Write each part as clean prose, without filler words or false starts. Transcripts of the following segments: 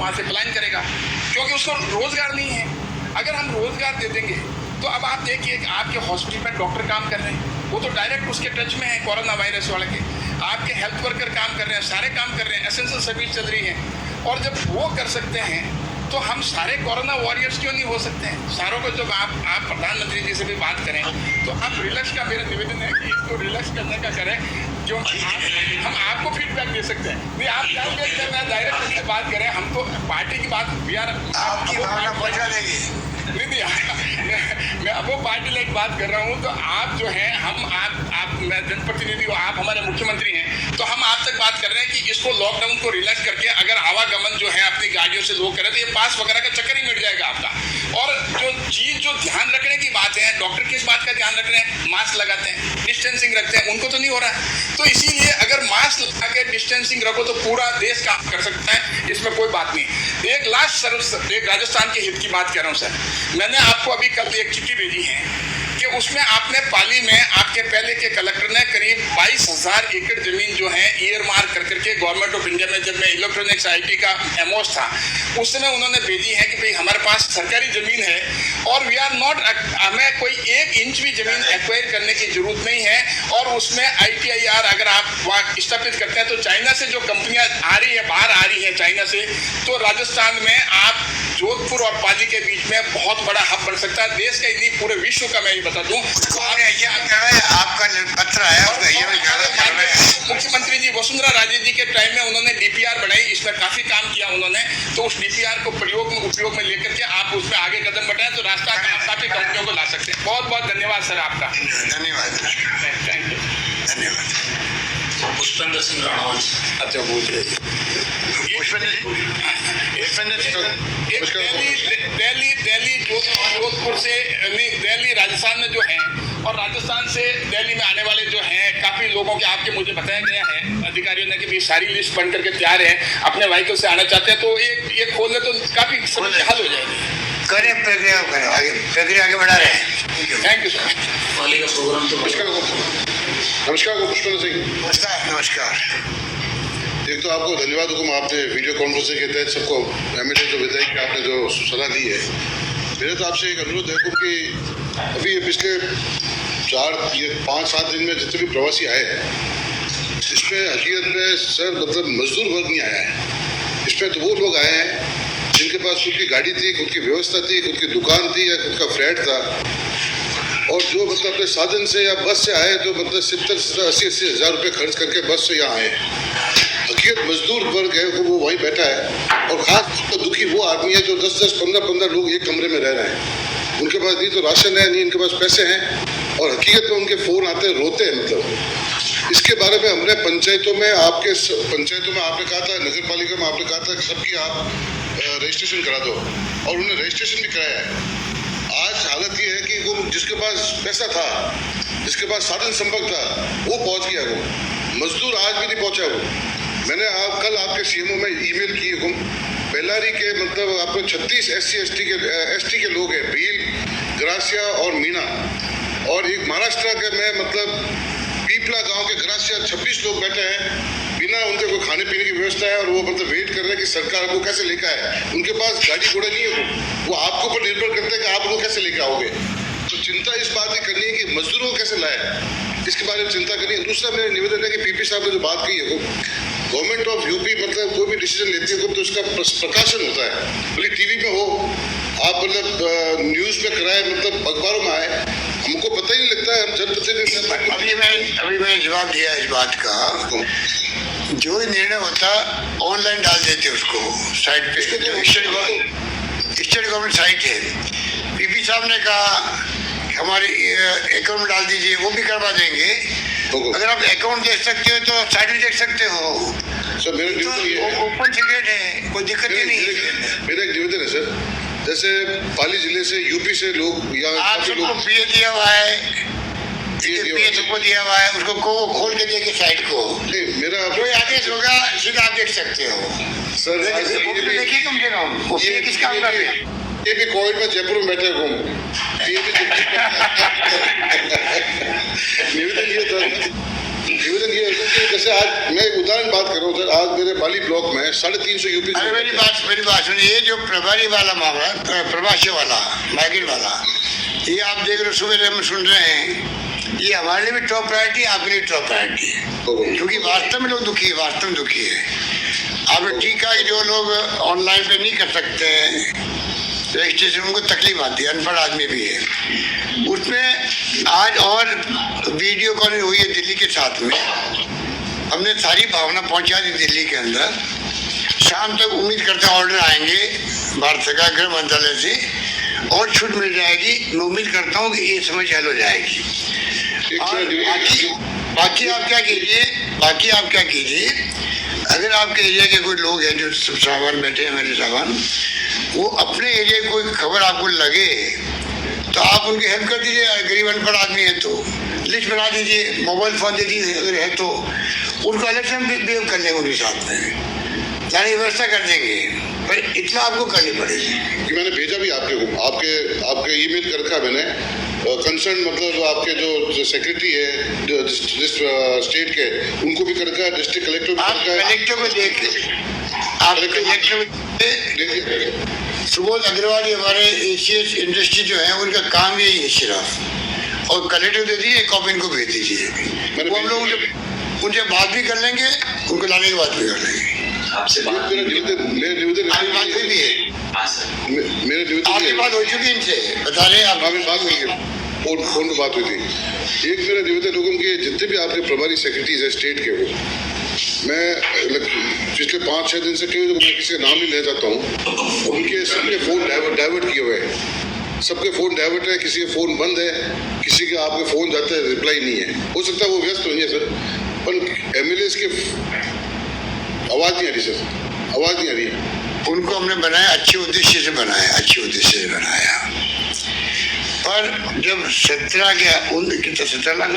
वहाँ से पलायन करेगा, क्योंकि उसको रोजगार नहीं है। अगर हम रोजगार दे देंगे तो अब आप देखिए कि आपके हॉस्पिटल में डॉक्टर काम कर रहे हैं, वो तो डायरेक्ट उसके टच में है कोरोना वायरस वाले के। आपके हेल्थ वर्कर काम कर रहे हैं, सारे काम कर रहे हैं, एसेंशियल सर्विस चल रही है। और जब वो कर सकते हैं तो हम सारे कोरोना वॉरियर्स क्यों नहीं हो सकते हैं? सारों को जब आप प्रधानमंत्री जी से भी बात करें तो आप रिलैक्स का, मेरा निवेदन है कि इसको रिलैक्स करने का करें, जो हम आपको फीडबैक दे सकते हैं। नहीं, आप जानते हैं जब मैं डायरेक्ट उनसे बात करें, हम तो पार्टी की बात भी आपकी भावना पहुँचा देगी। नहीं, मैं वो पार्टी लाइक बात कर रहा हूँ। तो आप जो है, मैं जनप्रतिनिधि हूँ, आप हमारे मुख्यमंत्री हैं, तो हम आप तक बात कर रहे हैं कि इसको लॉकडाउन को रिलैक्स करके अगर आवागमन जो है अपनी गाड़ियों से लोग करें तो ये पास वगैरह का चक्कर ही मिट जाएगा आपका। और जो ध्यान रखने की बात है, डॉक्टर किस बात का ध्यान रख रहे हैं? मास्क लगाते हैं, डिस्टेंसिंग रखते हैं, उनको तो नहीं हो रहा है। तो इसीलिए अगर मास्क लगा के डिस्टेंसिंग रखो तो पूरा देश काम कर सकता है, इसमें कोई बात नहीं। एक लास्ट सर्व, एक राजस्थान के हित की बात कर रहा हूँ सर, मैंने आपको अभी कल एक चिट्ठी भेजी है कि उसमें आपने पाली में आपके पहले के कलेक्टर ने करीब 22,000 एकड़ जमीन जो है ईयर मार्क कर करके गवर्नमेंट ऑफ इंडिया में, जब मैं इलेक्ट्रॉनिक्स आईटी का एमओस था उस समय उन्होंने भेजी है कि भाई हमारे पास सरकारी जमीन है और वी आर नॉट, हमें कोई 1 इंच भी जमीन एक्वायर करने की जरूरत नहीं है। और उसमें ITIR अगर आप वहाँ स्थापित करते हैं तो चाइना से जो कंपनियां आ रही है, बाहर आ रही है चाइना से, तो राजस्थान में आप जोधपुर और पाली के बीच में बहुत बड़ा हब बन सकता है देश का, इतनी पूरे विश्व का। मैं ये बता दूं, आपका पत्र आया, मुख्यमंत्री जी वसुंधरा राजे जी के टाइम में उन्होंने DPR बनाई, इसमें काफी काम किया उन्होंने। तो उस DPR को उपयोग में लेकर के आप उसमें आगे कदम बढ़ाएं तो रास्ता काफी कंपनियों को ला सकते हैं। बहुत बहुत धन्यवाद सर आपका। धन्यवाद, थैंक यू। धन्यवाद। पुष्पेंद्र सिंह राणा। अच्छा, पूछ रहे दिल्ली जोधपुर से, दिल्ली राजस्थान में जो है और राजस्थान से दिल्ली में आने वाले जो हैं काफ़ी लोगों के आपके मुझे बताया गया है अधिकारियों ने कि भी सारी लिस्ट बन करके तैयार है, अपने व्हीकल से आना चाहते हैं तो एक खोल दे तो काफ़ी समस्या हल हो जाएगी। करें प्रक्रिया, प्रक्रिया आगे बढ़ा रहे हैं। Thank you sir. पाली का प्रोग्राम तो नमस्कार पुष्पेंद्र सिंह। नमस्कार। एक तो आपको धन्यवाद हुकुम, आपने वीडियो कॉन्फ्रेंसिंग के तहत सबको MLA जो विधायक आपने जो सलाह दी है। मेरा तो आपसे एक अनुरोध है हुकुम कि अभी ये पिछले 5-7 दिन में जितने भी प्रवासी आए हैं इसमें हकीकत में सर मतलब मजदूर वर्ग नहीं आया है। इसमें तो वो लोग आए हैं जिनके पास खुद की गाड़ी थी, खुद की व्यवस्था थी, खुद की दुकान थी या खुद का फ्लैट था, और जो मतलब अपने साधन से या बस से आए तो मतलब 70-80 हज़ार रुपये खर्च करके बस से यहाँ आए। हकीकत मजदूर वर्ग है वो वहीं बैठा है, और खास तो दुखी वो आदमी है जो 10-10, 15-15 लोग एक कमरे में रह रहे हैं। उनके पास नहीं तो राशन है, नहीं इनके पास पैसे हैं, और हकीकत में उनके फ़ोन आते हैं, रोते हैं। मतलब इसके बारे में हमने पंचायतों में आपने कहा था, नगर पालिका में आपने कहा था कि सबकी आप रजिस्ट्रेशन करा दो, और उन्होंने रजिस्ट्रेशन भी कराया है। आज हालत ये है कि वो जिसके पास पैसा था, जिसके पास साधन संपर्क था, वो पहुंच गया, वो मजदूर आज भी नहीं पहुंचा। वो मैंने कल आपके CMO में ईमेल की हुकुम, बेल्लारी के मतलब आपको 36 ST के लोग हैं, भील, ग्रासिया और मीना, और एक महाराष्ट्र के में मतलब पीपला गांव के ग्रासिया 26 लोग बैठे हैं, बिना उनके कोई खाने पीने की व्यवस्था है, और वो मतलब वेट कर रहे हैं कि सरकार को कैसे लेकर आए। उनके पास गाड़ी घोड़ा नहीं है, वो आपके ऊपर निर्भर करते हैं कि आप उनको कैसे लेकर आओगे। तो चिंता इस बात की करनी है कि मजदूरों को कैसे लाए, इसके बारे में चिंता करनी है। दूसरा मेरा निवेदन है कि PP साहब ने जो बात की है, गवर्नमेंट ऑफ UP मतलब कोई भी डिसीजन लेती है तो उसका प्रकाशन होता है, भले TV में हो, आप मतलब न्यूज़ में कराए, मतलब अखबारों में आए, हमको पता ही नहीं लगता है। हम जनप्रतिनिधि अभी मैंने जवाब दिया इस बात का, जो निर्णय होता ऑनलाइन डाल देते उसको साइट पे, स्टेट गवर्नमेंट साइट है। PP साहब ने कहा हमारे अकाउंट में डाल दीजिए, वो भी करवा देंगे। अगर आप अकाउंट देख सकते हो तो साइट भी देख सकते हो सर। मेरा तो ओपन सीक्रेट है, कोई दिक्कत ही नहीं है। मेरा एक निवेदन है सर, जैसे पाली जिले से UP से लोग यहाँ आप सबको PA दिया हुआ है, PA सबको दिया हुआ है, उसको खोल के देखिए साइट को, मेरा जो आदेश होगा सीधा आप देख सकते हो सर। देखिए कम से कम ये किस काम कर रहे हैं। ये भी कोविड में जयपुर में बैठे घूम, निवेदन ये था निवेदन ये है कि जैसे आज मैं एक उदाहरण बात कर रहा हूँ सर, आज मेरे पाली ब्लॉक में 350 यूपी। अरे मेरी बात सुनिए, जो प्रभारी वाला मामला, प्रवासी वाला, माइग्रेंट वाला, ये आप देख रहे हो, सुबह हम सुन रहे हैं, ये हमारे लिए भी टॉप प्रायोरिटी, आपके लिए टॉप प्रायोरिटी है, क्योंकि वास्तव में लोग दुखी है, वास्तव में दुखी है। आपने ठीक कहा कि जो लोग ऑनलाइन पे नहीं कर सकते रजिस्ट्रेशन, उनको तकलीफ आती है, अनपढ़ आदमी भी है। उसमें आज और वीडियो कॉलिंग हुई है दिल्ली के साथ में, हमने सारी भावना पहुंचा दी दिल्ली के अंदर। शाम तक उम्मीद करते हैं ऑर्डर आएंगे भारत सरकार गृह मंत्रालय से और छूट मिल जाएगी। मैं उम्मीद करता हूँ कि ये समस्या हल हो जाएगी। बाकी आप क्या कीजिए, अगर आपके एरिया के कोई लोग हैं जो सामान बैठे हैं, मेरे सामान, वो अपने एरिया की कोई खबर आपको लगे तो आप उनकी हेल्प कर दीजिए। गरीब अनपढ़ आदमी है तो लिस्ट बना दीजिए, मोबाइल फ़ोन दे दीजिए, अगर है तो उनको अलग से हम बिहेव कर लेंगे, उनके साथ में जाने की व्यवस्था कर देंगे, पर इतना आपको करनी पड़ेगी। कि मैंने भेजा भी आपके ईमेल कर रखा मैंने, कंसर्न मतलब आपके जो सेक्रेटरी है जो स्टेट के, उनको भी कर रखा है, डिस्ट्रिक्ट कलेक्टर को आप कलेक्टर को देख सुबोध अग्रवाल हमारे एशियस इंडस्ट्री जो है उनका काम यही है सिर्फ, और कलेक्टर दे दीजिए, कॉपी इनको भेज दीजिए, वो हम लोग उनसे बात भी कर लेंगे, उनको लाने की बात भी कर लेंगे। आपसे बात मेरा निवेदन आपकी बात हुई भी है, हाँ सर, मेरा निवेदन आपकी बात हो चुकी इनसे, बता रहे हैं आप। हमें बात हुई है, फोन पे बात हुई थी। एक मेरा निवेदन हुकुम कि जितने भी आपके प्रभारी सेक्रेटरीज है स्टेट के, वो मैं पिछले 5-6 दिन से मैं किसी का नाम नहीं ले जाता हूँ, उनके सबके फ़ोन डाइवर्ट किए हुए हैं, सबके फ़ोन डाइवर्ट है, किसी के फ़ोन बंद है, किसी के आपके फ़ोन जाते हैं रिप्लाई नहीं है। हो सकता है वो व्यस्त होंगे सर, पर एमएलएस के आवाज़ नहीं आ रही सर, आवाज़ नहीं आ रही है। उनको हमने बनाया, अच्छे उद्देश्य से बनाया, पर जब 17 कितना 17 लाख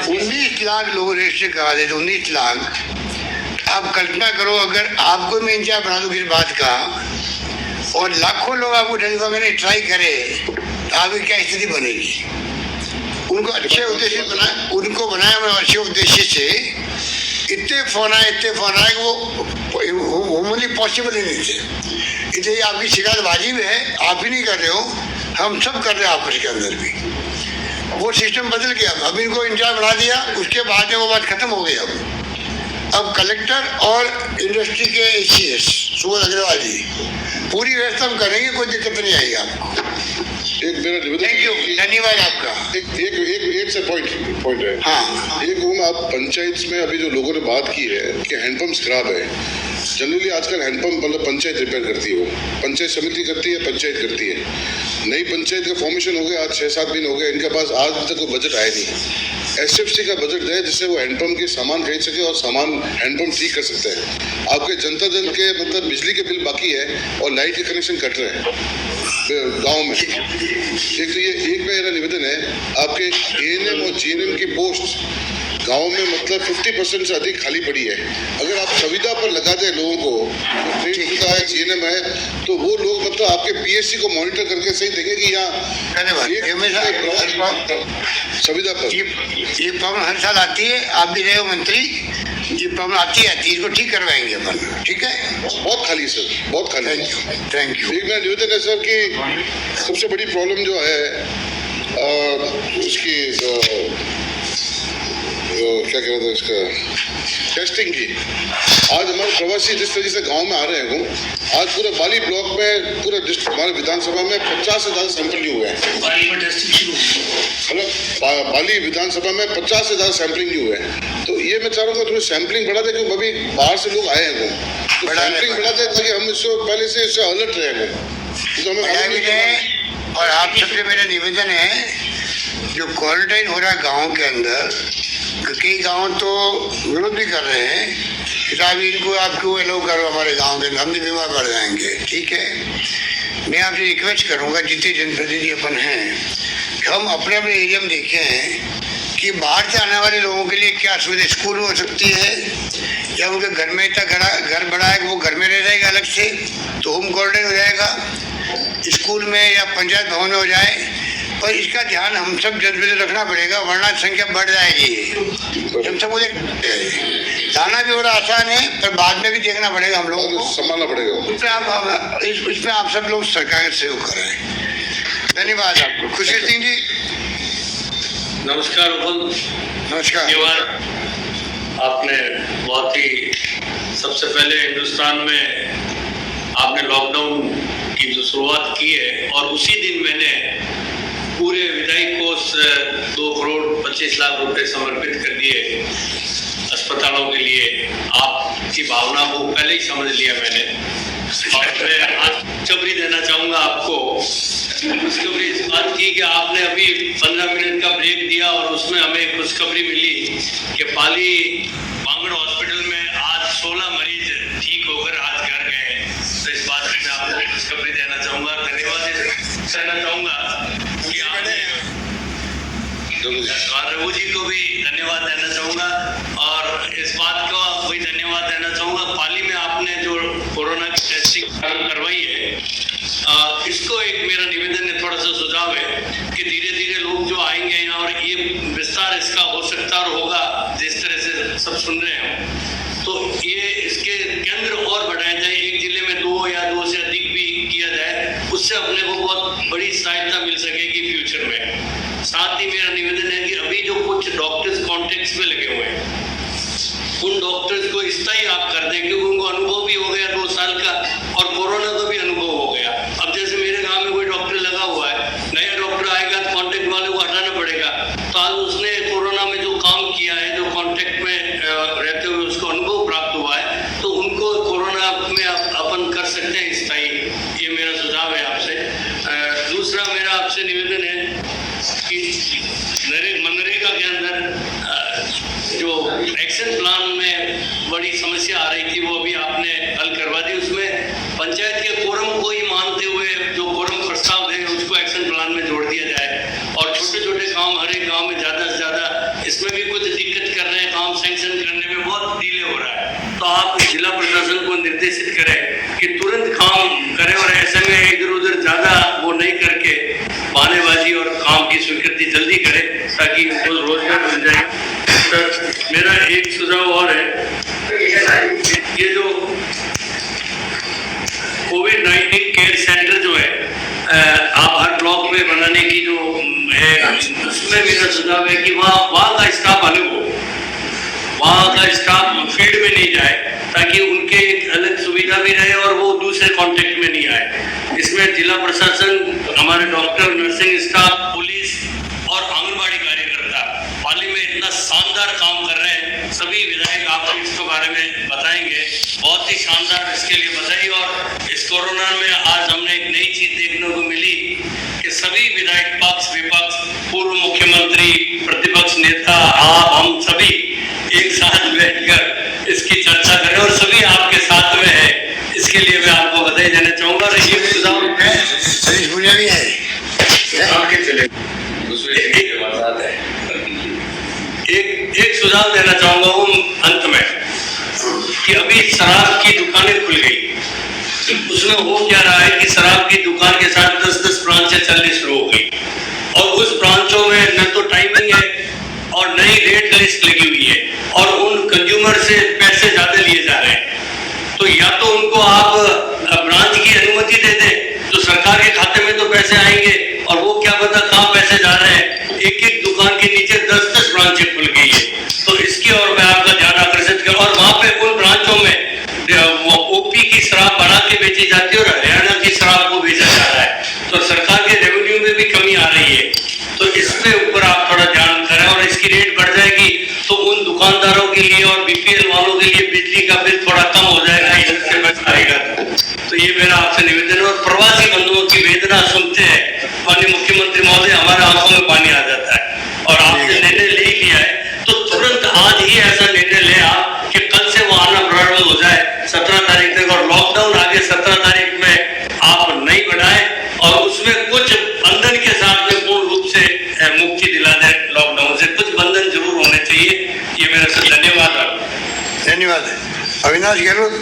19 लाख लोग रजिस्टर करा दे, तो 19 लाख आप कल्पना करो, अगर आपको मैं इंतजार बना दूँ किस बात का और लाखों लोग आपको टेलीफोन करने ट्राई करे तो आपकी क्या स्थिति बनेगी। उनको अच्छे उद्देश्य बनाया मैं अच्छे उद्देश्य से, इतने फोन आए कि वो ह्यूमनली पॉसिबल ही नहीं थे। इसलिए आपकी शिकायत वाजिब है, आप ही नहीं कर रहे हो, हम सब कर रहे हैं आपस के अंदर भी। वो सिस्टम बदल गया, अब इनको इंचार्ज बना दिया, उसके बाद में वो बात खत्म हो गई। अब कलेक्टर और इंडस्ट्री के एसीएस सुबोध अग्रवाल जी पूरी व्यवस्था हम करेंगे, कोई दिक्कत नहीं आएगी आपको। एक मेरा निवेदन, थैंक यू, धन्यवाद आपका। एक से पॉइंट है। हाँ, एक आप पंचायत में अभी जो लोगों ने बात की है कि हैंडपम्प्स खराब है। जनरली आजकल हैंडपम्प मतलब पंचायत रिपेयर करती है, वो पंचायत समिति करती है, पंचायत करती है। नई पंचायत का फॉर्मेशन हो गया, आज 6-7 दिन हो गए, इनके पास आज तक कोई बजट आया नहीं। एसएफसी का बजट है जिससे वो हैंडपम्प के सामान खरीद सके और सामान हैंडपम्प ठीक कर सकते हैं। आपके जनता दल के मतलब बिजली के बिल बाकी है और लाइट के कनेक्शन कट रहे हैं गाँव में। एक तो ये एक मेरा निवेदन है, आपके एएनएम और जीएनएम की पोस्ट गांव में मतलब 50% से अधिक खाली पड़ी है। अगर आप संविदा पर लगा दें लोगों को, जो सुविधा है जीएनएम है, तो वो लोग मतलब आपके पीएससी को मॉनिटर करके सही देंगे कि यहाँ संविदा पर ये प्रॉब्लम हर साल आती है, आप भी रहे हो मंत्री, ये प्रॉब्लम आती है, इसको ठीक करवाएंगे अपन, ठीक है। बहुत खाली सर, बहुत खाली। Thank you. एक मेरा निवेदन है सर कि सबसे बड़ी प्रॉब्लम जो है उसकी क्या कह रहा था इसका टेस्टिंग की। आज हमारे प्रवासी जिस तरीके से गांव में आ रहे हैं, आज पूरे बाली ब्लॉक में पूरे हमारे विधानसभा में 50 से ज़्यादा सैंपल नहीं हुए हैं। मतलब बाली विधानसभा में 50 से ज़्यादा सैंपलिंग नहीं हुए हैं। तो ये मैं चाह रहा हूँ थोड़ी सैंपलिंग बढ़ा दे, क्योंकि अभी बाहर से लोग आए हैं, तो सैंपलिंग बढ़ा दे ताकि हम इसको पहले से इससे अलर्ट रहे। तो हमें और आप सबसे मेरा निवेदन है, जो क्वारंटाइन हो रहा है गाँव के अंदर, कई गांव तो विरोध भी कर रहे हैं कि साहब इनको आप क्यों अलाउ करो हमारे गांव के अंदर, हम भी बीमार पड़ जाएंगे। ठीक है, मैं आपसे रिक्वेस्ट करूंगा, जितने जनप्रतिनिधि अपन हैं, हम अपने अपने एरिया में देखें कि बाहर से आने वाले लोगों के लिए क्या सुविधा स्कूल में हो सकती है, या उनके घर में इतना घर बड़ा है कि वो घर में रह जाएगा अलग से, तो होम क्वारंटाइन हो जाएगा, स्कूल में या पंचायत भवन में हो जाए, पर इसका ध्यान हम सब जनता रखना पड़ेगा, वरना संख्या बढ़ जाएगी। हम सबको लाना भी बड़ा आसान है, पर बाद में भी देखना पड़ेगा हम लोगों को, संभालना पड़ेगा। इसमें आप सब लोग सरकार का सहयोग कर रहे हैं। धन्यवाद आपको। खुशी सिंह जी नमस्कार। नमस्कार। आपने बहुत ही सबसे पहले हिंदुस्तान में आपने लॉकडाउन की जो शुरुआत की है, और उसी दिन मैंने पूरे विधायी कोष 2 करोड़ 25 लाख रुपए समर्पित कर दिए अस्पतालों के लिए। आपकी भावना को पहले ही समझ लिया मैंने, और मैं आज खुशखबरी देना चाहूँगा आपको। खुशखबरी इस बात की कि आपने अभी 15 मिनट का ब्रेक दिया और उसमें हमें खुशखबरी मिली कि पाली बांगड़ हॉस्पिटल में आज 16 मरीज ठीक होकर आज घर गए। तो इस बात में मैं आपको खुशखबरी देना चाहूँगा, धन्यवाद कहना चाहूँगा कि आपने रघु जी को भी धन्यवाद देना चाहूँगा, और इस बात का वही धन्यवाद देना चाहूँगा पाली में आपने जो कोरोना की टेस्टिंग करवाई है। इसको एक मेरा निवेदन है, थोड़ा सा सुझाव है कि धीरे धीरे लोग जो आएंगे यहाँ, और ये विस्तार इसका हो सकता और होगा जिस तरह से सब सुन रहे हैं, तो ये इसके केंद्र और बढ़ाए जाए। एक जिले में 2 या 2 से अधिक भी किया जाए, उससे अपने को बहुत बड़ी सहायता मिल सकेगी फ्यूचर में। साथ ही मेरा निवेदन है कि अभी जो कुछ डॉक्टर्स कॉन्ट्रैक्ट्स में लगे हुए हैं, उन डॉक्टर्स को स्थायी आप कर दें, क्योंकि उनको अनुभव भी हो गया 2 साल का, और कोरोना का भी अनुभव हो गया। अब जैसे मेरे गांव में कोई डॉक्टर लगा हुआ है, नया डॉक्टर आएगा तो कॉन्ट्रैक्ट वाले को हटाना पड़ेगा। तो आज उसने कोरोना में जो काम किया है, जो कॉन्ट्रैक्ट में रहते हुए उसको अनुभव प्राप्त हुआ है, तो उनको कोरोना में अपन कर सकते हैं स्थायी। ये मेरा सुझाव है आपसे। दूसरा मेरा आपसे निवेदन है कि मनरेगा के अंदर जो एक्शन प्लान में बड़ी समस्या आ रही थी, वो अभी आपने हल करवा दी। उसमें पंचायत के कोरम को ही मानते हुए जो कोरम प्रस्ताव है उसको एक्शन प्लान में जोड़ दिया जाए, और छोटे छोटे काम हर एक गाँव में ज़्यादा से ज़्यादा, इसमें भी कुछ दिक्कत कर रहे हैं, काम सैंक्शन करने में बहुत डिले हो रहा है। तो आप जिला प्रशासन को निर्देशित करें कि तुरंत काम करें, और ऐसे में इधर उधर ज़्यादा वो नहीं करके बहानेबाजी और काम की स्वीकृति जल्दी करें, ताकि उनको रोजगार मिल जाए। सर मेरा एक सुझाव और है, ये जो कोविड-19 केयर सेंटर जो है आप हर ब्लॉक में बनाने की जो है, उसमें मेरा सुझाव है कि वहाँ का स्टाफ अलग हो, वहाँ का स्टाफ फील्ड में नहीं जाए, ताकि उनके एक अलग सुविधा भी रहे और वो दूसरे कॉन्टेक्ट में नहीं आए। इसमें जिला प्रशासन, हमारे डॉक्टर, नर्सिंग स्टाफ, पुलिस और आंगनबाड़ी कार्यकर्ता पाली में इतना शानदार काम कर रहे हैं। सभी विधायक आपको इसके बारे में बताएंगे, बहुत ही शानदार इसके लिए बधाई। और इस कोरोना में आज हमने एक नई चीज देखने को मिली कि सभी विधायक, पक्ष विपक्ष, पूर्व मुख्यमंत्री, प्रतिपक्ष नेता, आप, हम सभी एक साथ बैठकर इसकी चर्चा करें, और सभी आपके साथ में है। इसके लिए मैं आपको बधाई देना चाहूंगा। और ये सुझाव भी है, एक सुझाव देना चाहूंगा हूँ अंत में, कि अभी शराब की दुकानें खुल गई, उसमें हो क्या रहा है कि शराब की दुकान के साथ 10-10 ब्रांचें चलनी शुरू हो गई, और उस ब्रांचों में न तो टाइमिंग है और न ही रेट लिस्ट लगी हुई है, और उन कंज्यूमर से पैसे ज्यादा लिए जा रहे हैं। तो या तो उनको आप ब्रांच की अनुमति दे दें, तो सरकार के खाते में तो पैसे आएंगे, और वो क्या पता कहाँ पैसे जा रहे हैं। एक दुकान के नीचे 10-10 ब्रांचें खुल गई है। तो इसकी ओर मैं आपका ध्यान आकर्षित करूँ, और वहाँ पे उन ब्रांचों में ओपी की शराब बना के बेची जाती है और हरियाणा की शराब को बेचा जा रहा है, तो सरकार के रेवेन्यू में भी कमी आ रही है। तो इसके ऊपर आप थोड़ा ध्यान करें, और इसकी रेट बढ़ जाएगी तो उन दुकानदारों के लिए और बीपीएल वालों के लिए बिजली का बिल थोड़ा कम हो जाएगा, इससे बच पाएगा। तो ये मेरा आपसे निवेदन है। और प्रवासी बंधुओं की वेदना सुनते हैं माननीय मुख्यमंत्री महोदय, हमारे आंखों में पानी आ जाता है, और आपने निर्णय ले लिया है तो तुरंत आज ही ऐसा निर्णय ले आप कि कल से वो आना प्रारंभ हो जाए 17 तारीख तक, और लॉकडाउन आगे 17 तारीख में आप नहीं बढ़ाएं, और उसमें कुछ बंधन के साथ में पूर्ण रूप से मुक्ति दिला दे। लॉकडाउन से कुछ बंधन जरूर होने चाहिए। ये मेरा से धन्यवाद। धन्यवाद। अविनाश गहलोत।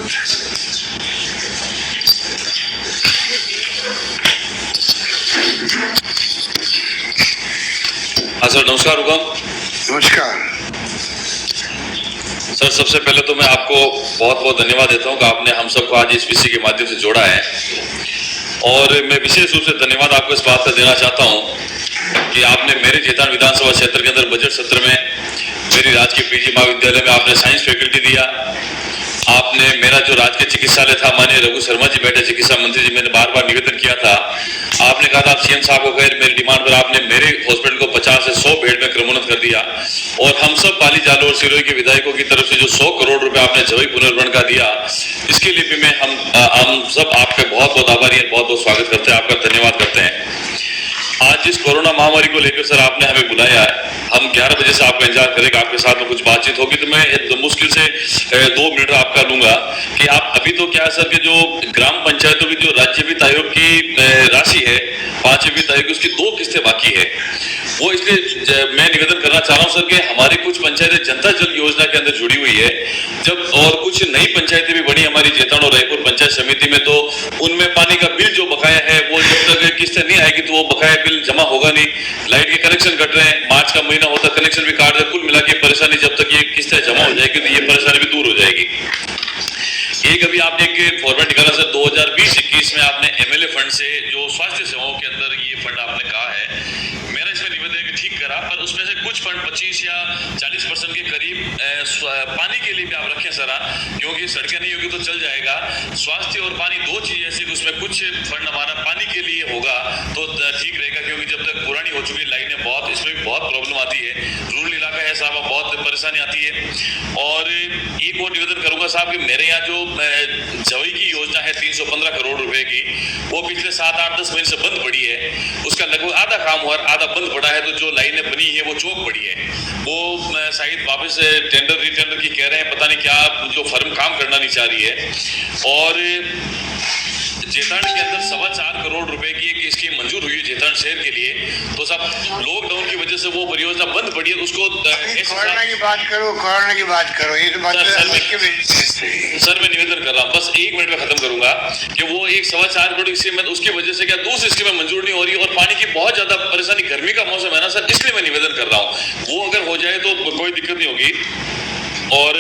सर नमस्कार हुकम। नमस्कार। सर सबसे पहले तो मैं आपको बहुत बहुत धन्यवाद देता हूं कि आपने हम सबको आज इस विषय के माध्यम से जोड़ा है, और मैं विशेष रूप से धन्यवाद आपको इस बात का देना चाहता हूं कि आपने मेरे जेतान विधानसभा क्षेत्र के अंदर बजट सत्र में मेरी राजकीय पीजी महाविद्यालय में आपने साइंस फैकल्टी दिया। आपने मेरा जो राजकीय चिकित्सालय था, माननीय रघु शर्मा जी बैठे चिकित्सा मंत्री जी, मैंने बार बार निवेदन किया था, आपने कहा था आप सीएम साहब को कहे, मेरी डिमांड पर आपने मेरे हॉस्पिटल को 50 से 100 बेड में क्रमोन्नत कर दिया। और हम सब पाली जालो और सिरोही के विधायकों की तरफ से जो 100 करोड़ रुपए आपने जवई पुनर्भरण का दिया, इसके लिए भी मैं हम सब आपके बहुत बहुत आभारी हैं, बहुत बहुत स्वागत करते हैं, आपका धन्यवाद करते हैं। आज जिस कोरोना महामारी को लेकर सर आपने हमें बुलाया है, हम 11 बजे से आपका इंतजार करेंगे, आपके साथ में कुछ बातचीत होगी, तो मैं मुश्किल से 2 मिनट आपका लूंगा कि आप अभी तो क्या है सर कि जो ग्राम पंचायतों की जो राज्य वित्त आयोग की राशि है 5वें वित्त आयोग की, उसकी 2 किस्तें बाकी है। वो इसलिए मैं निवेदन करना चाह रहा हूँ सर कि हमारी कुछ पंचायतें जनता जल योजना के अंदर जुड़ी हुई है, जब और कुछ नई पंचायतें भी बनी हमारी जेतान और रायपुर पंचायत समिति में, तो उनमें पानी का बिल जो बकाया है वो जब तक किस्तें नहीं आएगी तो वो बकाया बिल जमा होगा नहीं। लाइट के कनेक्शन कट रहे हैं, मार्च का महीना होता कनेक्शन भी काट रहे, कुल मिला के परेशानी, जब तक ये किस्तें जमा हो जाएगी तो ये परेशानी भी दूर हो जाएगी। एक अभी आपने एक फॉर्मेट निकाला सर 2020-21 में आपने एमएलए फंड से जो स्वास्थ्य सेवाओं के अंदर ये फंड आपने कहा है, मेरा इसमें निवेदन है कि ठीक करा, पर उसमें से कुछ फंड 25 या 40% के करीब पानी के लिए भी आप रखें सर, क्योंकि सड़कें नहीं होगी तो चल जाएगा। स्वास्थ्य और पानी 2 चीज ऐसी, उसमें कुछ फंड हमारा पानी के लिए होगा तो ठीक रहेगा, क्योंकि जब तक पुरानी हो चुकी लाइनें बहुत, इसमें भी बहुत प्रॉब्लम आती है, रूरल इलाका है साहब, बहुत परेशानी आती है। और एक और निवेदन करूंगा साहब कि मेरे यहाँ जो जवई की योजना है 315 करोड़ रुपए की, वो पिछले 7-8-10 महीने से बंद पड़ी है, उसका लगभग आधा काम हुआ, आधा बंद पड़ा है, तो जो लाइनें बनी है वो चौक पड़ी है, वो शायद वापस टेंडर रिटेंडर की कह रहे हैं, पता नहीं क्या, जो फर्म काम करना नहीं चाह रही है। और जेतान के अंदर 4.25 करोड़ रुपए की एक स्कीम मंजूर हुई है जेतान शहर के लिए, तो सब लॉकडाउन की वजह से वो परियोजना बंद पड़ी है, उसको कोरोना की बात करो, कोरोना की बात करो, ये तो बात सर मैं निवेदन कर रहा हूँ, बस 1 मिनट में खत्म करूंगा कि वो एक 4.25 करोड़ की स्कीम है, उसकी वजह से क्या दूसरी स्कीमें मंजूर नहीं हो रही, और पानी की बहुत ज्यादा परेशानी, गर्मी का मौसम है ना सर, इसलिए मैं निवेदन कर रहा हूँ, वो अगर हो जाए तो कोई दिक्कत नहीं होगी। और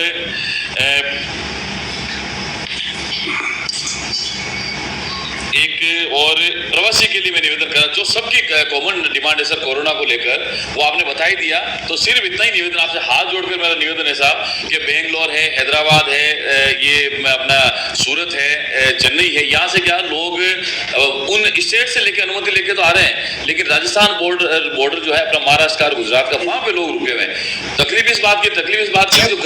एक और प्रवासी के लिए मैं निवेदन कर रहा, जो सबकी कॉमन डिमांड है सर कोरोना को लेकर, वो आपने बता ही दिया, तो सिर्फ इतना ही निवेदन आपसे हाथ जोड़कर मेरा निवेदन है साहब कि बेंगलोर है, हैदराबाद है, ये अपना सूरत है, चेन्नई है, यहाँ से क्या लोग उन स्टेट से लेके अनुमति लेके तो आ रहे हैं, लेकिन राजस्थान बॉर्डर जो है अपना महाराष्ट्र का, गुजरात का, वहां पे लोग रुके हुए हैं। तकलीफ इस बात की जो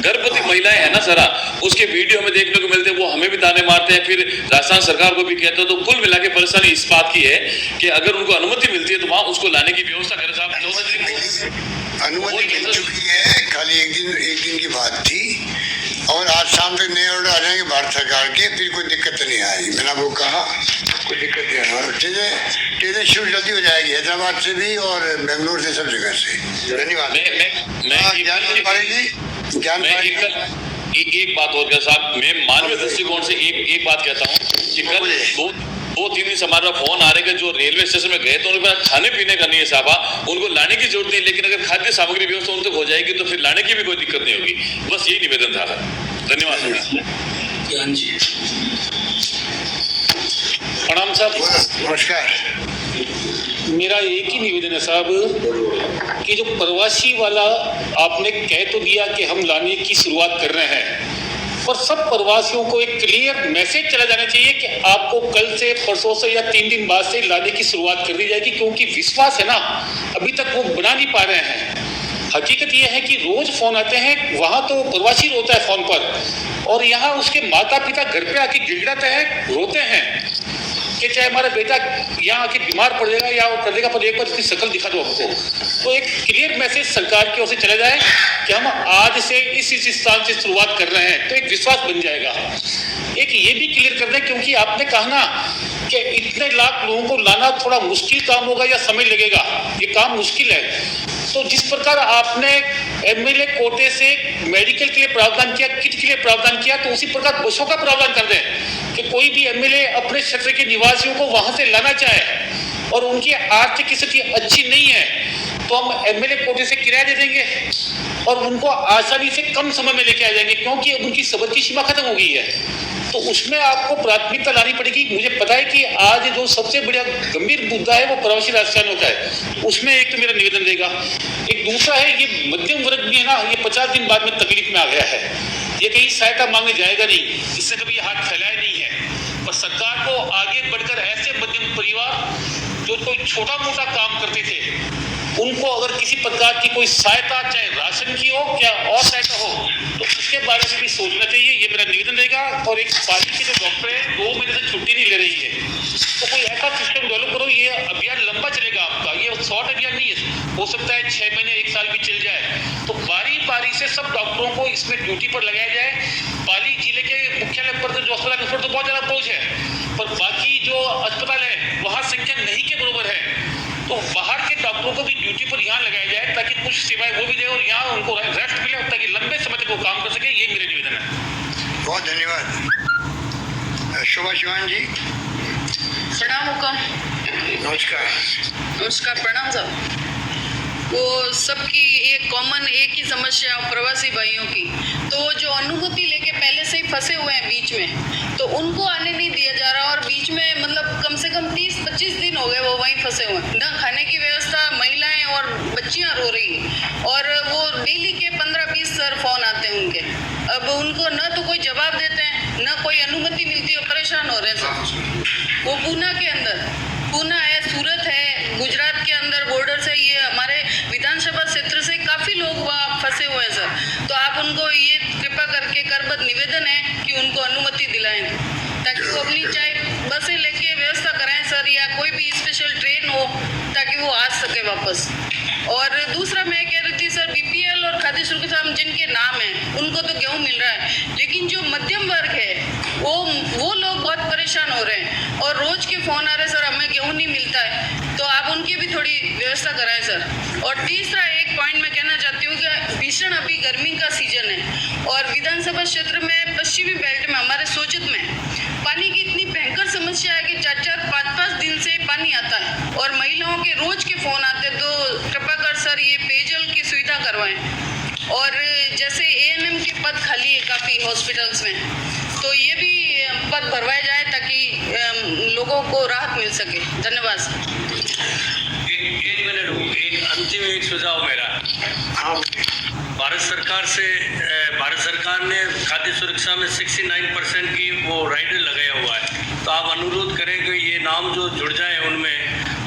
गर्भवती महिलाएं हैं ना सरा, उसके वीडियो हमें देखने को मिलते हैं, वो हमें भी ताने मारते हैं, फिर राजस्थान सरकार को भी कहते हैं, तो कुल मिला के परेशानी इस बात की है कि अगर उनको अनुमति मिलती है तो वहां उसको लाने की व्यवस्था करें साहब। अनुमति मिल चुकी है, खाली एक दिन की बात थी, और आज शाम तक नए ऑर्डर आ जाएंगे भारत सरकार के, फिर कोई दिक्कत नहीं आएगी। मैंने आपको कहा कोई दिक्कत नहीं आएगी, ट्रेनें शुरू जल्दी हो जाएगी, हैदराबाद से भी और बेंगलोर से, सब जगह से। धन्यवाद। एक बात और साहब, मैं मानवीय दृष्टिकोण से एक बात कहता हूँ कि कल 2-3 दिन से हमारा फोन आ रहे हैं, जो रेलवे स्टेशन में गए तो उनके पास खाने पीने का नहीं है साहब, उनको लाने की जरूरत नहीं, लेकिन अगर खाद्य सामग्री व्यवस्था उन तक हो जाएगी तो फिर लाने की भी कोई दिक्कत नहीं होगी। बस यही निवेदन था सर, धन्यवाद। प्रणाम साहब। नमस्कार। मेरा एक ही निवेदन है साहब कि जो प्रवासी वाला आपने कह तो दिया कि हम लाने की शुरुआत कर रहे हैं, पर सब प्रवासियों को एक क्लियर मैसेज चला जाना चाहिए कि आपको कल से, परसों से या 3 दिन बाद से लाने की शुरुआत कर दी जाएगी, क्योंकि विश्वास है ना, अभी तक वो बना नहीं पा रहे हैं। हकीकत यह है कि रोज फोन आते हैं, वहां तो प्रवासी रोता है फोन पर, और यहाँ उसके माता पिता घर पे आके गिड़गिड़ाते हैं, रोते हैं कि चाहे हमारा बेटा यहाँ आके बीमार पड़ जाएगा या वो कर देगा, पर एक बार इसकी शक्ल दिखा दो हमको। तो एक क्लियर मैसेज सरकार की ओर से चला जाए कि हम आज से इस स्थान से शुरुआत कर रहे हैं, तो एक विश्वास बन जाएगा। एक ये भी क्लियर कर दें, क्योंकि आपने कहा ना कि इतने लाख लोगों को लाना थोड़ा मुश्किल काम होगा या समय लगेगा, ये काम मुश्किल है, तो जिस प्रकार आपने एमएलए कोटे से मेडिकल के लिए प्रावधान किया, किट के लिए प्रावधान किया, तो उसी प्रकार बसों का प्रावधान कर दें कि कोई भी एमएलए अपने क्षेत्र के निवासियों को वहां से लाना चाहे और उनकी आर्थिक स्थिति अच्छी नहीं है, तो हम एमएलए कोटे से किराया दे देंगे और उनको आसानी से कम समय में लेके आ जाएंगे, क्योंकि अब उनकी सब्र की सीमा खत्म हो गई है। तो उसमें आपको प्राथमिकता लानी पड़ेगी। मुझे पता है कि आज जो सबसे बड़ा गंभीर मुद्दा है वो प्रवासी राजस्थानियों का है, उसमें एक तो मेरा निवेदन रहेगा। एक दूसरा है, ये मध्यम वर्ग भी है ना, ये 50 दिन बाद में तकलीफ में आ गया है, ये कहीं सहायता मांगने जाएगा नहीं, इससे कभी हाथ फैलाया नहीं है। पर सरकार को आगे बढ़कर ऐसे मध्यम परिवार जो कोई छोटा मोटा काम करते थे, उनको अगर किसी प्रकार की कोई सहायता, चाहे राशन की हो क्या और सहायता हो, तो उसके बारे में भी सोचना चाहिए, ये मेरा निवेदन रहेगा। और एक पाली के जो डॉक्टर है 2 महीने से छुट्टी नहीं ले रही है, तो कोई ऐसा सिस्टम डेवलप करो। ये अभियान लंबा चलेगा आपका, ये शॉर्ट अभियान नहीं है, हो सकता है 6 महीने 1 साल भी चल जाए। तो बारी बारी से सब डॉक्टरों को इसमें ड्यूटी पर लगाया जाए। पाली जिले के मुख्यालय पर जो अस्पताल है उस पर तो बहुत ज़्यादा बोझ है, पर बाकी जो अस्पताल है वहाँ संख्या नहीं के बराबर है। तो बाहर के डॉक्टरों को भी ड्यूटी पर यहाँ लगाया जाए ताकि कुछ सेवाएं वो भी दे और यहाँ उनको रेस्ट मिले, ताकि लंबे समय तक वो काम कर सके। ये मेरे निवेदन है। बहुत धन्यवाद। शोभा चौहान जी। प्रणाम हुकम। नमस्कार। नमस्कार, प्रणाम साहब। वो सबकी एक कॉमन एक ही समस्या प्रवासी भाइयों की, तो जो अनुभूति लेके पहले से ही फंसे हुए हैं बीच में, तो उनको आने नहीं दिया जा रहा। और बीच में मतलब कम से कम 30-25 दिन हो गए वो वहीं फंसे हुए हैं। न खाने की व्यवस्था, महिलाएं और बच्चियां रो रही हैं, और वो डेली के 15-20 सर फोन आते हैं उनके। अब उनको न तो कोई जवाब देते हैं, न कोई अनुमति मिलती है, परेशान हो रहे हैं सब। वो पूना के अंदर, पूना है, सूरत है, गुजरात के अंदर बॉर्डर से, ये हमारे विधानसभा क्षेत्र से काफ़ी लोग वहाँ फंसे हुए हैं सर। तो आप उनको ये कृपा करके करबद्ध निवेदन है कि उनको अनुमति दिलाएं, ताकि वो अपनी चाहे बसें लेके व्यवस्था कराएं सर, या कोई भी स्पेशल ट्रेन हो ताकि वो आ सके वापस। और दूसरा मैं कह रही थी सर, बीपीएल और खाद्य सुरक्षा जिनके नाम हैं उनको तो गेहूँ मिल रहा है, लेकिन जो मध्यम वर्ग है वो लोग बहुत परेशान हो रहे हैं, और रोज के फोन आ रहे हैं सर हमें गेहूँ नहीं मिलता है। तो आप उनकी भी थोड़ी व्यवस्था कराएं सर। और तीसरा एक पॉइंट मैं कहना चाहती हूँ कि भीषण अभी गर्मी का सीजन है, और विधानसभा क्षेत्र में पश्चिमी बेल्ट में हमारे सोजत में पानी की इतनी भयंकर समस्या है कि 4-5 दिन से पानी आता है, और महिलाओं के रोज के फोन आते हैं। तो कृपा कर सर ये पेयजल की सुविधा करवाएं। और जैसे एएनएम के पद खाली है काफ़ी हॉस्पिटल्स में, तो ये भी पद भरवाए जाए ताकि लोगों को राहत मिल सके। धन्यवाद सर। एक मिनट, एक अंतिम एक सुझाव मेरा। भारत सरकार ने खाद्य सुरक्षा में 69% की वो राइडर लगाया हुआ है, तो आप अनुरोध करें कि ये नाम जो जुड़ जाए उनमें।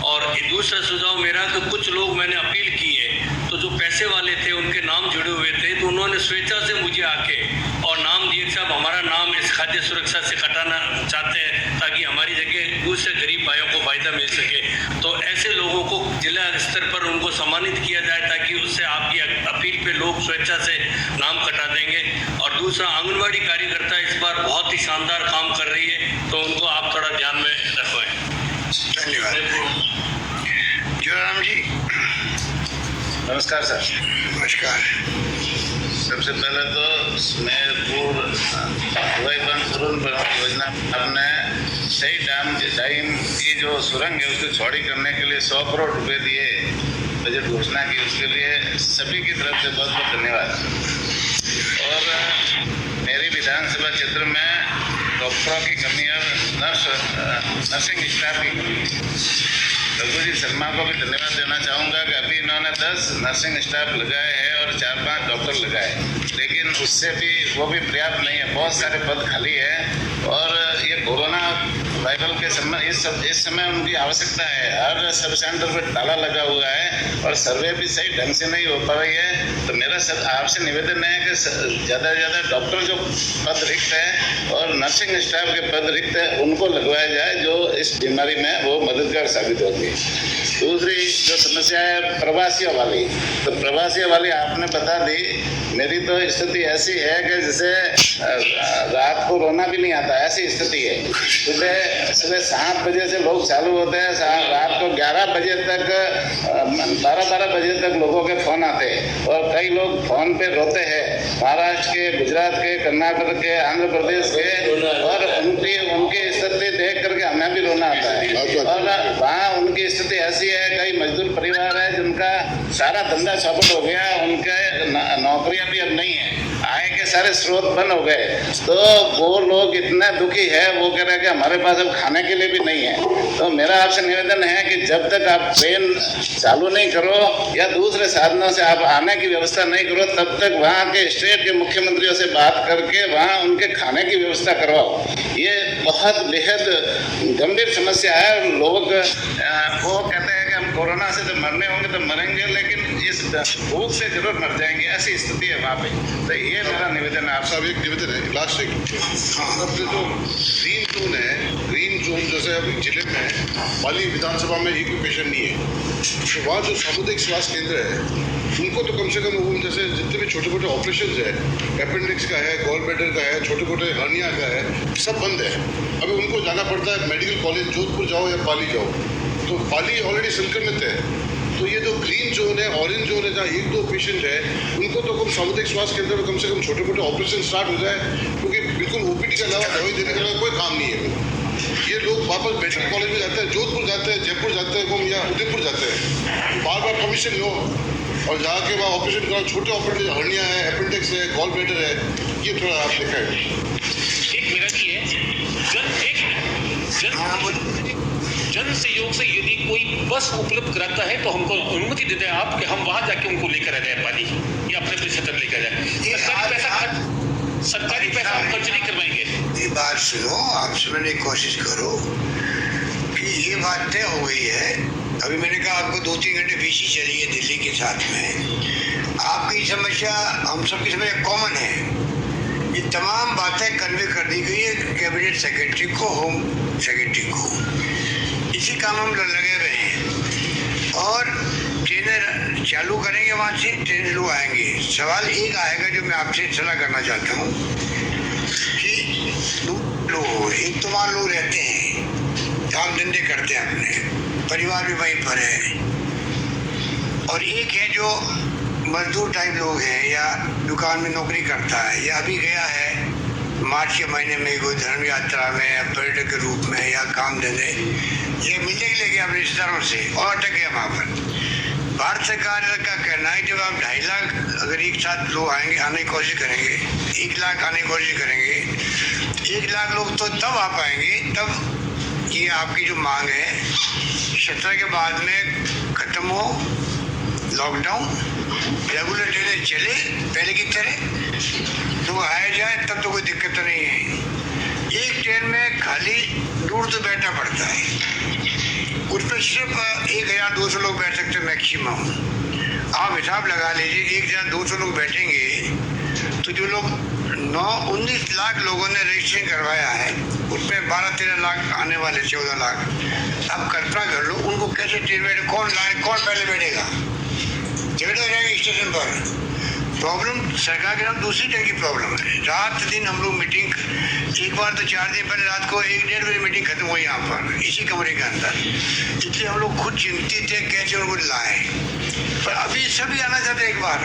और दूसरा सुझाव मेरा कि कुछ लोग मैंने अपील की है, तो जो पैसे वाले थे उनके नाम जुड़े हुए थे, तो उन्होंने स्वेच्छा से मुझे आके और नाम दिए साहब हमारा नाम इस खाद्य सुरक्षा से हटाना चाहते हैं ताकि हमारी जगह दूसरे गरीब भाइयों को फायदा मिल सके। तो ऐसे लोगों को जिला स्तर पर उनको सम्मानित किया जाए ताकि उससे आपकी अपील पे लोग स्वेच्छा से नाम कटा देंगे। और दूसरा, आंगनबाड़ी कार्यकर्ता इस बार बहुत ही शानदार काम कर रही है, तो उनको आप थोड़ा ध्यान में रखवाएं। धन्यवाद। जोराम जी। नमस्कार सर। नमस्कार। सबसे पहले तो मेहरपुर योजना आपने सही टाइम की जो सुरंग है उसको चौड़ी करने के लिए 100 करोड़ रुपए दिए, बजट घोषणा की, उसके लिए सभी की तरफ से बहुत बहुत धन्यवाद। और मेरी विधानसभा क्षेत्र में डॉक्टरों की कमी और नर्सिंग स्टाफ की कमी। रघु जी शर्मा को भी धन्यवाद देना चाहूँगा कि अभी इन्होंने 10 नर्सिंग स्टाफ लगाए हैं और 4-5 डॉक्टर लगाए, लेकिन उससे भी वो भी पर्याप्त नहीं है, बहुत सारे पद खाली है। और ये कोरोना वायरल के समय इस समय उनकी आवश्यकता है। हर सब सेंटर पर ताला लगा हुआ है और सर्वे भी सही ढंग से नहीं हो पा रही है। तो मेरा आपसे निवेदन है कि ज़्यादा से ज़्यादा डॉक्टर जो पद रिक्त है और नर्सिंग स्टाफ के पद रिक्त है उनको लगवाया जाए, जो इस बीमारी में वो मददगार साबित होगी। दूसरी जो समस्या है प्रवासियों वाली, तो प्रवासियों वाली आपने बता दी। मेरी तो स्थिति ऐसी है कि जैसे रात को रोना भी नहीं आता, ऐसी स्थिति है। सुबह 7 बजे से लोग चालू होते हैं, रात को 11 बजे तक 12 बजे तक लोगों के फ़ोन आते हैं, और कई लोग फ़ोन पे रोते हैं महाराष्ट्र के, गुजरात के, कर्नाटक के, आंध्र प्रदेश के, और उनकी स्थिति देख करके हमें भी रोना आता है। और वहाँ उनकी स्थिति ऐसी है, कई मजदूर परिवार है जिनका सारा धंधा चौपट हो गया, उनके नौकरियां भी अब नहीं है, आय के सारे स्रोत बंद हो गए। तो वो लोग इतना दुखी है, वो कह रहे हैं कि हमारे पास अब खाने के लिए भी नहीं है। तो मेरा आपसे निवेदन है कि जब तक आप ट्रेन चालू नहीं करो या दूसरे साधनों से आप आने की व्यवस्था नहीं करो, तब तक वहाँ के स्टेट के मुख्यमंत्रियों से बात करके वहाँ उनके खाने की व्यवस्था करवाओ। ये बहुत बेहद गंभीर समस्या है। लोग वो कहते हैं कि हम कोरोना से तो मरने होंगे तो मरेंगे, लेकिन इस भूख से जरूर मर जाएंगे, ऐसी स्थिति है वहाँ पे। तो ये मेरा निवेदन है। आप साहब एक निवेदन है, लास्ट एक अपने जो ग्रीन जोन है, ग्रीन जोन जैसे अभी जिले में पाली विधानसभा में एक भी पेशेंट नहीं है, तो वहाँ जो सामुदायिक स्वास्थ्य केंद्र है उनको तो कम से कम वो जैसे जितने भी छोटे छोटे ऑपरेशन है, अपेंडिक्स का है, गॉल ब्लैडर का है, छोटे छोटे हर्निया का है, सब बंद है। अभी उनको जाना पड़ता है मेडिकल कॉलेज जोधपुर जाओ या पाली जाओ, तो पाली ऑलरेडी संक्रमित है। तो ये जो ग्रीन जोन है, ऑरेंज जोन है, जहाँ एक दो पेशेंट है, उनको तो कम सामुदायिक स्वास्थ्य केंद्र में कम से कम छोटे मोटे ऑपरेशन स्टार्ट हो जाए, क्योंकि बिल्कुल ओपीडी के अलावा दवाई देने के अलावा कोई काम नहीं है। ये लोग वापस मेडिकल कॉलेज में जाते हैं, जोधपुर जाते हैं, जयपुर जाते हैं या उदयपुर जाते हैं, बार बार परमिशन लो और जाके वहाँ ऑपरेशन कराओ। छोटे ऑपरेशन हर्निया है, अपेंडिक्स है, गॉल ब्लैडर है, ये थोड़ा आप देखा है। एक मेरा भी है, जन सहयोग से यदि कोई बस उपलब्ध कराता है तो हमको अनुमति देते हैं आप कि हम वहां जाके उनको लेकर आ जाए पाली, या अपने अपने क्षेत्र लेकर जाए। सरकारी पैसा हम खर्च नहीं करवाएंगे। ये बात सुनो, आप समझने की कोशिश करो कि ये बात तय हो गई है। अभी मैंने कहा आपको 2-3 घंटे बीसी चली है दिल्ली के साथ में। आपकी समस्या हम सबकी समस्या कॉमन है। ये तमाम बातें कन्वे कर दी गई है कैबिनेट सेक्रेटरी को, होम सेक्रेटरी को। इसी काम हम लगे हुए हैं और ट्रेनें चालू करेंगे, वहाँ से ट्रेन लोग आएंगे। सवाल एक आएगा जो मैं आपसे सलाह करना चाहता हूँ कि लोग, एक तो वहाँ लोग रहते हैं, काम धंधे करते हैं, अपने परिवार भी वहीं पर है, और एक है जो मजदूर टाइप लोग हैं या दुकान में नौकरी करता है या अभी गया है मार्च के महीने में कोई धर्म यात्रा में या पर्यटक के रूप में या काम धंधे ये मिलने के लिए गया अपने रिश्तेदारों से और अटक गया वहाँ पर। भारत सरकार का कहना है जब आप 2.5 लाख अगर एक साथ लोग आएंगे, आने की कोशिश करेंगे, 1 लाख आने की कोशिश करेंगे, 1 लाख लोग तो तब आ पाएंगे तब ये आपकी जो मांग है 17 के बाद में खत्म हो, लॉकडाउन, रेगुलर ट्रेनें चले पहले की तरह, तो आया जाए तब तो कोई दिक्कत नहीं है। एक ट्रेन में खाली दूर तो बैठना पड़ता है, उसमें सिर्फ 1200 लोग बैठ सकते हैं मैक्सिमम। आप हिसाब लगा लीजिए 1200 लोग बैठेंगे तो जो लोग 19 लाख लोगों ने रजिस्ट्रेशन करवाया है उसमें 12-13 लाख आने वाले, 14 लाख। अब कल्पना कर लो उनको कैसे ट्रेन बैठे, कौन पहले बैठेगा, झगड़े हो जाएंगे स्टेशन पर। प्रॉब्लम सरकार के नाम दूसरी तरह की प्रॉब्लम है। रात दिन हम लोग मीटिंग, एक बार तो 4 दिन पहले रात को 1-1.5 बजे मीटिंग खत्म हुई यहाँ पर इसी कमरे के अंदर, इसलिए हम लोग खुद चिंतित थे कैसे उनको लाएं। पर अभी सभी आना चाहते हैं एक बार,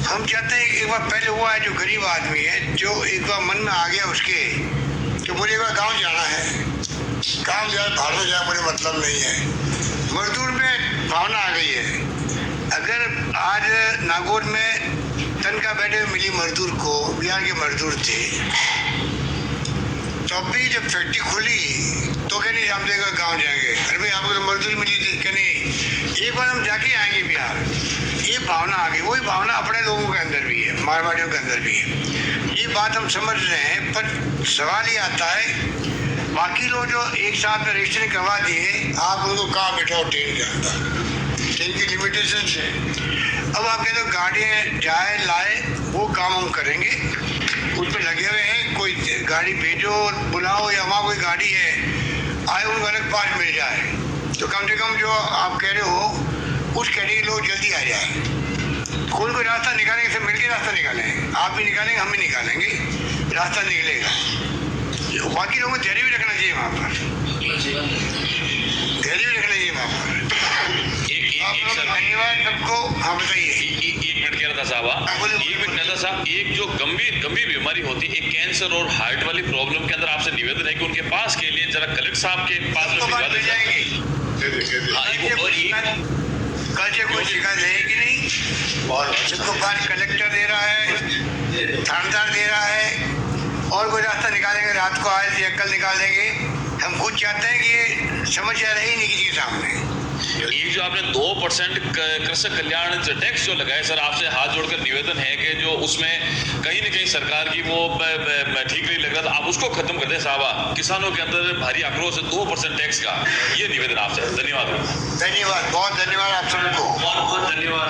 हम चाहते हैं एक बार पहले हुआ है जो गरीब आदमी है जो एक बार मन में आ गया उसके तो बोले एक बार गाँव जाना है, काम जाए बाहर में जाए मुझे मतलब नहीं है। मजदूर में भावना आ गई है। अगर आज नागौर में तनख्वाह बैठे हुए मिली मजदूर को, बिहार के मजदूर थे, तो अभी जब फैक्ट्री खुली तो कह नहीं हम देगा गाँव जाएंगे, अरे भाई आपको तो मजदूरी मिली थी, कह नहीं एक बार हम जाके आएंगे बिहार। ये भावना आ गई, वही भावना अपने लोगों के अंदर भी है, मारवाड़ियों के अंदर भी है। ये बात हम समझ रहे हैं, पर सवाल ये आता है बाकी लोग जो एक साथ में रजिस्ट्रेशन करवा दिए, आप उनको कहाँ बिठाओ ट्रेन के अंदर, ट्रेन की लिमिटेशन है। अब आप कहते हो गाड़ियाँ जाए लाए, वो काम हम करेंगे, उस पर लगे हुए हैं, कोई गाड़ी भेजो बुलाओ या वहाँ कोई गाड़ी है आए उनको अलग पास मिल जाए, तो कम से कम जो आप कह रहे हो उस कैटेगरी लोग जल्दी आ जाए। कोई रास्ता निकालेंगे, सब मिल के रास्ता निकालेंगे, आप भी निकालेंगे हम भी निकालेंगे, रास्ता निकलेगा। बाकी लोगों को धैर्य भी रखना चाहिए वहाँ पर, धैर्य भी रखना चाहिए वहाँ पर। एक सर धन्यवाद सबको। हाँ बताइए। एक मिनट कह रहा था साहब, एक मिनट कहता साहब, एक जो गंभीर बीमारी होती है, एक कैंसर और हार्ट वाली प्रॉब्लम के अंदर आपसे निवेदन है कि उनके पास के लिए जरा कलेक्टर साहब के पास में भिजवा मिल दें। जाएंगे। हाँ, एक और कल से कोई शिकायत रहेगी नहीं। सबको पास कलेक्टर दे रहा है, थानेदार दे रहा है, और कोई रास्ता निकालेंगे, रात को आए या कल निकाल देंगे। हम खुद चाहते हैं कि ये समस्या रही नहीं किसी के सामने। एक जो आपने 2% कृषक कल्याण टैक्स जो लगाए सर, आपसे हाथ जोड़कर निवेदन है कि जो उसमें कहीं न कहीं सरकार की वो ठीक नहीं लग रहा था, आप उसको खत्म कर दें साहब। किसानों के अंदर भारी आक्रोश है 2% टैक्स का, ये निवेदन आपसे। धन्यवाद। धन्यवाद, बहुत धन्यवाद आप सबको। बहुत बहुत धन्यवाद।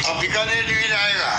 अब बीकानेर डिवीजन आएगा।